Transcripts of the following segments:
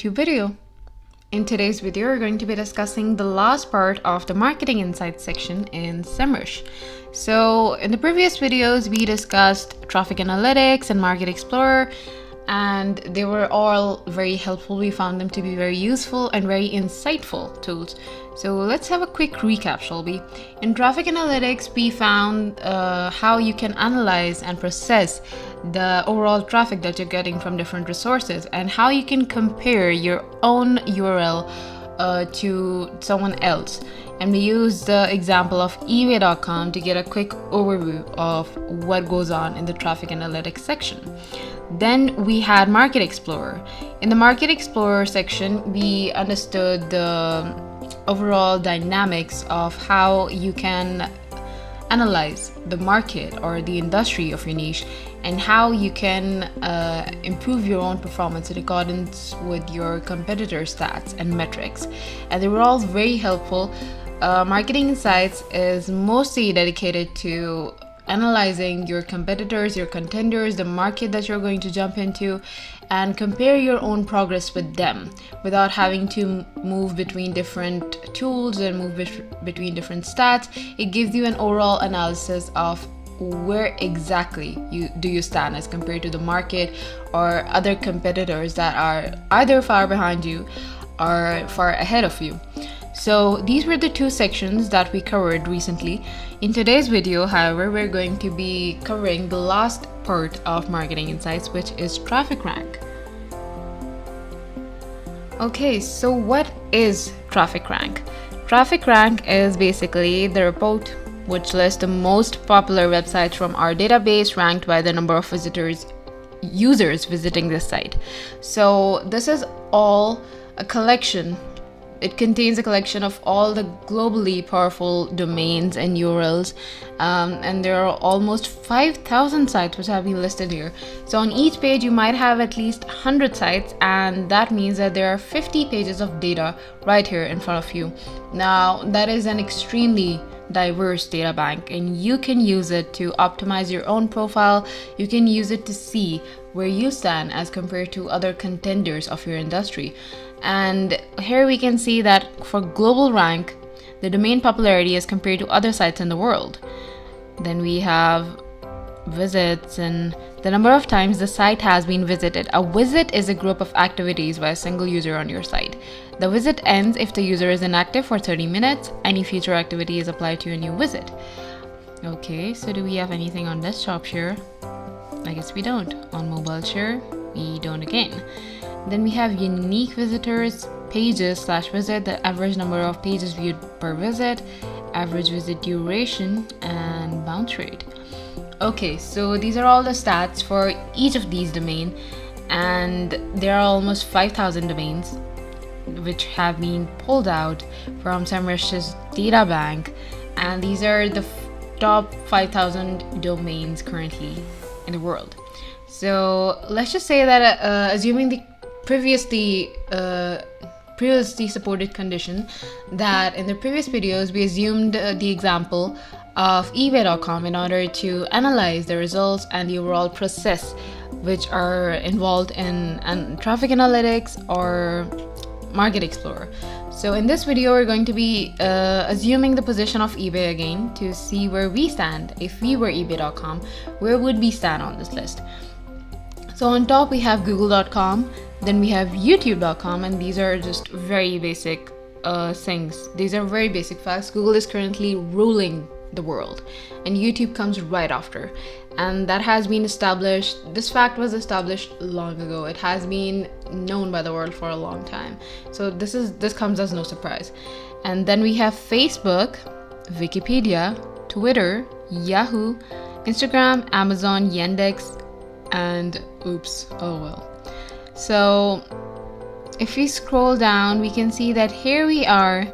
YouTube video. In today's video, we're going to be discussing the last part of the marketing insights section in SEMrush. So in the previous videos, we discussed traffic analytics and market explorer, and they were all very helpful. We found them to be very useful and very insightful tools. So let's have a quick recap, shall we? In traffic analytics, we found how you can analyze and process the overall traffic that you're getting from different resources and how you can compare your own URL to someone else. And we used the example of eBay.com to get a quick overview of what goes on in the traffic analytics section. Then we had Market Explorer. In the Market Explorer section, we understood the overall dynamics of how you can analyze the market or the industry of your niche and how you can improve your own performance in accordance with your competitor stats and metrics. And they were all very helpful. Marketing Insights is mostly dedicated to analyzing your competitors, your contenders, the market that you're going to jump into, and compare your own progress with them without having to move between different tools and move between different stats. It gives you an overall analysis of where exactly you stand as compared to the market or other competitors that are either far behind you or far ahead of you. So these were the two sections that we covered recently. In today's video, however, we're going to be covering the last part of Marketing Insights, which is Traffic Rank. Okay, so what is Traffic Rank? Traffic Rank is basically the report which lists the most popular websites from our database ranked by the number of users visiting this site. So this is all a collection. It contains a collection of all the globally powerful domains and URLs, and there are almost 5,000 sites which have been listed here. So on each page you might have at least 100 sites, and that means that there are 50 pages of data right here in front of you. Now that is an extremely diverse data bank, and you can use it to optimize your own profile. You can use it to see where you stand as compared to other contenders of your industry. And here we can see that for global rank, the domain popularity is compared to other sites in the world. Then we have visits and the number of times the site has been visited. A visit is a group of activities by a single user on your site. The visit ends if the user is inactive for 30 minutes. Any future activity is applied to a new visit. Okay, so do we have anything on desktop share? I guess we don't. On mobile share, we don't again. Then we have unique visitors, pages / visit, the average number of pages viewed per visit, average visit duration, and bounce rate. Okay, so these are all the stats for each of these domains, and there are almost 5,000 domains which have been pulled out from SEMrush's data bank, and these are the top 5,000 domains currently in the world. So let's just say that assuming the previously supported condition, that in the previous videos we assumed the example of eBay.com in order to analyze the results and the overall process which are involved in traffic analytics or Market Explorer. So in this video we're going to be assuming the position of eBay again to see where we stand. If we were eBay.com, where would we stand on this list? So on top we have google.com, then we have youtube.com, and these are just very basic things. These are very basic facts. Google is currently ruling the world, and YouTube comes right after, and that has been established. This fact was established long ago. It has been known by the world for a long time, so this comes as no surprise. And then we have Facebook, Wikipedia, Twitter, Yahoo, Instagram, Amazon, Yandex, and oops, oh well. So if we scroll down, we can see that here we are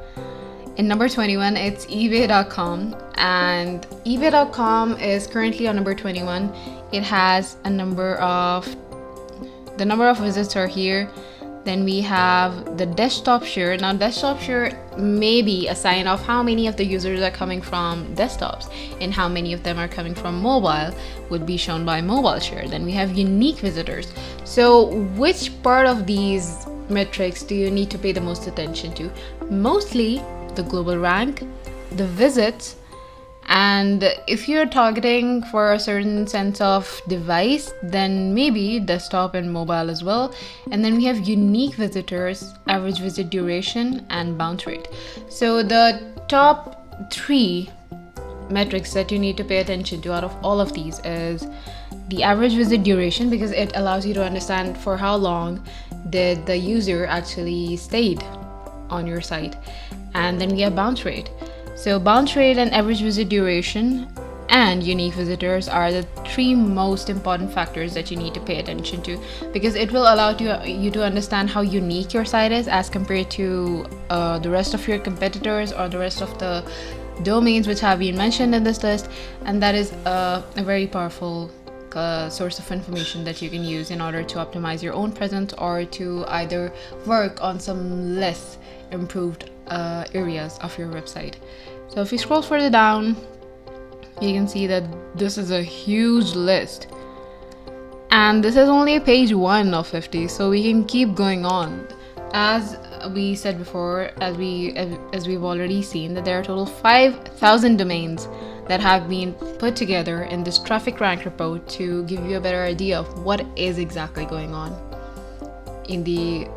in number 21. It's ebay.com, and ebay.com is currently on number 21. It has the number of visits are here. Then we have the desktop share. Now desktop share may be a sign of how many of the users are coming from desktops and how many of them are coming from mobile, would be shown by mobile share. Then we have unique visitors. So which part of these metrics do you need to pay the most attention to? Mostly the global rank, the visits, and if you're targeting for a certain sense of device, then maybe desktop and mobile as well. And then we have unique visitors, average visit duration, and bounce rate. So the top 3 metrics that you need to pay attention to out of all of these is the average visit duration, because it allows you to understand for how long did the user actually stayed on your site. And then we have bounce rate. So bounce rate and average visit duration and unique visitors are the 3 most important factors that you need to pay attention to, because it will allow you to understand how unique your site is as compared to the rest of your competitors or the rest of the domains which have been mentioned in this list. And that is a very powerful source of information that you can use in order to optimize your own presence or to either work on some less improved areas of your website. So if you scroll further down, you can see that this is a huge list, and this is only page 1 of 50, so we can keep going on. As we said before, as we've already seen, that there are a total 5,000 domains that have been put together in this traffic rank report to give you a better idea of what is exactly going on in the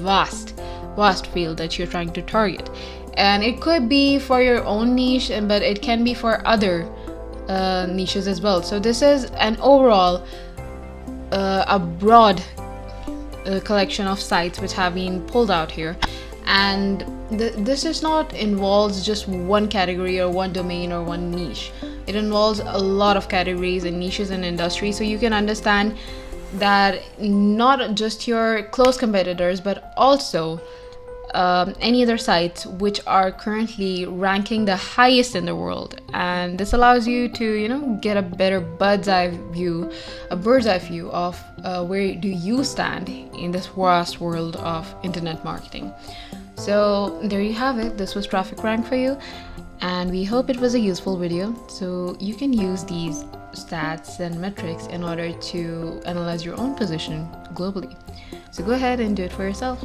vast field that you're trying to target. And it could be for your own niche, but it can be for other niches as well. So this is an overall a broad collection of sites which have been pulled out here, and this is not involves just one category or one domain or one niche. It involves a lot of categories and niches and industries, so you can understand that not just your close competitors but also any other sites which are currently ranking the highest in the world. And this allows you to get a better bird's eye view of where do you stand in this vast world of internet marketing. So there you have it. This was Traffic Rank for you, and we hope it was a useful video, so you can use these stats and metrics in order to analyze your own position globally. So go ahead and do it for yourself.